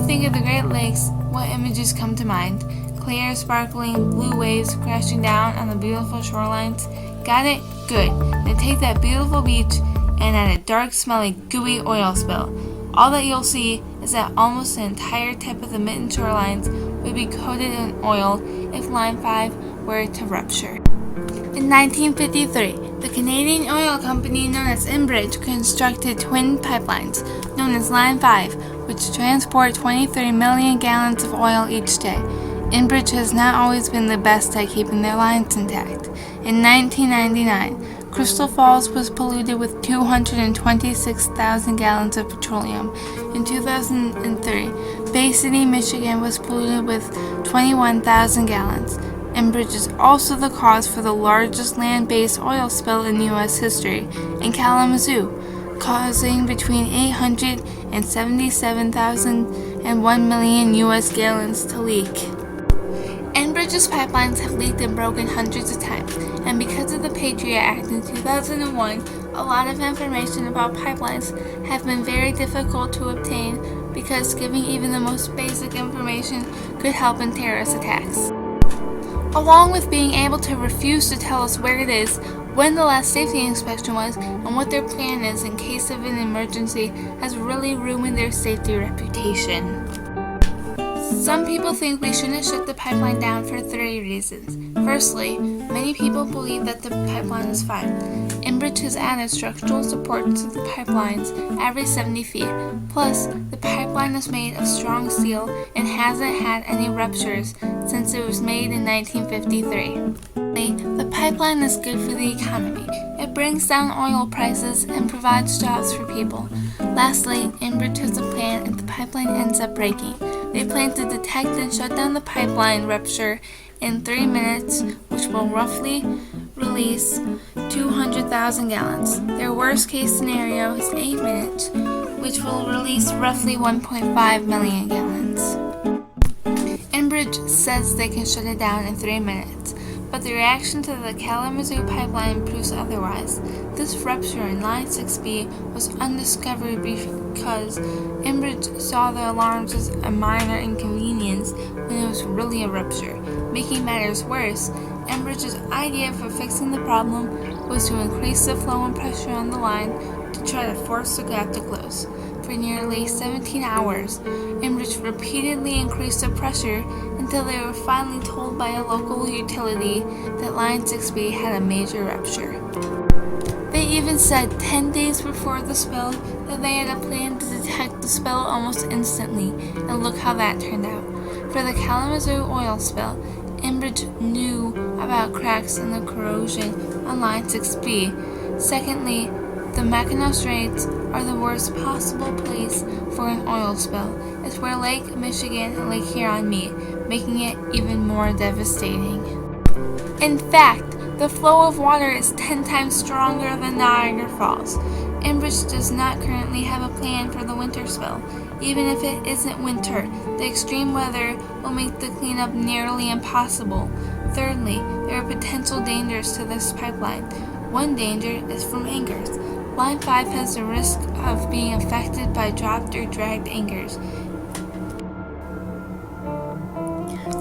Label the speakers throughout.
Speaker 1: think of the Great Lakes, what images come to mind? Clear, sparkling, blue waves crashing down on the beautiful shorelines? Got it? Good. Then take that beautiful beach and add a dark, smelly, gooey oil spill. All that you'll see is that almost the entire tip of the Mitten shorelines would be coated in oil if Line 5 were to rupture. In 1953, the Canadian oil company known as Enbridge constructed twin pipelines, known as Line 5, which transport 23 million gallons of oil each day. Enbridge has not always been the best at keeping their lines intact. In 1999, Crystal Falls was polluted with 226,000 gallons of petroleum. In 2003, Bay City, Michigan was polluted with 21,000 gallons. Enbridge is also the cause for the largest land-based oil spill in U.S. history in Kalamazoo, causing between 877,000 and 1 million U.S. gallons to leak. Enbridge's pipelines have leaked and broken hundreds of times, and because of the Patriot Act in 2001, a lot of information about pipelines have been very difficult to obtain because giving even the most basic information could help in terrorist attacks. Along with being able to refuse to tell us where it is, when the last safety inspection was, and what their plan is in case of an emergency has really ruined their safety reputation. Some people think we shouldn't shut the pipeline down for 3 reasons. Firstly, many people believe that the pipeline is fine. Enbridge has added structural support to the pipelines every 70 feet. Plus, the pipeline is made of strong steel and hasn't had any ruptures since it was made in 1953. The pipeline is good for the economy. It brings down oil prices and provides jobs for people. Lastly, Enbridge has a plan if the pipeline ends up breaking. They plan to detect and shut down the pipeline rupture in 3 minutes, which will roughly release 200,000 gallons. Their worst case scenario is 8 minutes, which will release roughly 1.5 million gallons. Enbridge says they can shut it down in 3 minutes, but the reaction to the Kalamazoo pipeline proves otherwise. This rupture in Line 6B was undiscovered because Enbridge saw the alarms as a minor inconvenience when it was really a rupture. Making matters worse, Enbridge's idea for fixing the problem was to increase the flow and pressure on the line to try to force the gap to close. For nearly 17 hours, Enbridge repeatedly increased the pressure until they were finally told by a local utility that Line 6B had a major rupture. They even said 10 days before the spill that they had a plan to detect the spill almost instantly, and look how that turned out. For the Kalamazoo oil spill, Enbridge knew about cracks in the corrosion on Line 6B. Secondly, the Mackinac Straits are the worst possible place for an oil spill. It's where Lake Michigan and Lake Huron meet, making it even more devastating. In fact, the flow of water is 10 times stronger than Niagara Falls. Enbridge does not currently have a plan for the winter spill. Even if it isn't winter, the extreme weather will make the cleanup nearly impossible. Thirdly, there are potential dangers to this pipeline. One danger is from anchors. Line 5 has the risk of being affected by dropped or dragged anchors.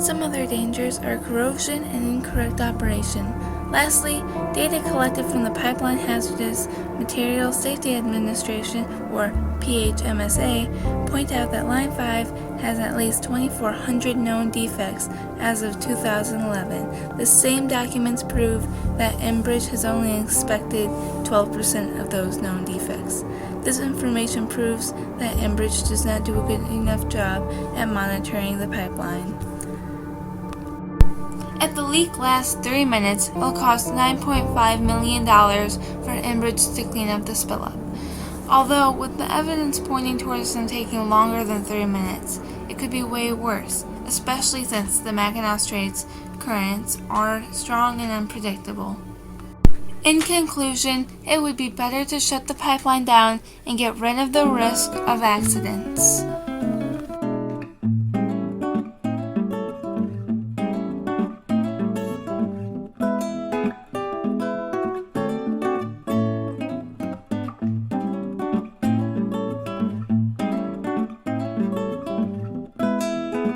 Speaker 1: Some other dangers are corrosion and incorrect operation. Lastly, data collected from the Pipeline Hazardous Materials Safety Administration, or PHMSA, point out that Line 5 has at least 2,400 known defects as of 2011. The same documents prove that Enbridge has only inspected 12% of those known defects. This information proves that Enbridge does not do a good enough job at monitoring the pipeline. If the leak lasts 3 minutes, it'll cost $9.5 million for Enbridge to clean up the spill up. Although, with the evidence pointing towards them taking longer than 3 minutes, it could be way worse, especially since the Mackinac Straits currents are strong and unpredictable. In conclusion, it would be better to shut the pipeline down and get rid of the risk of accidents.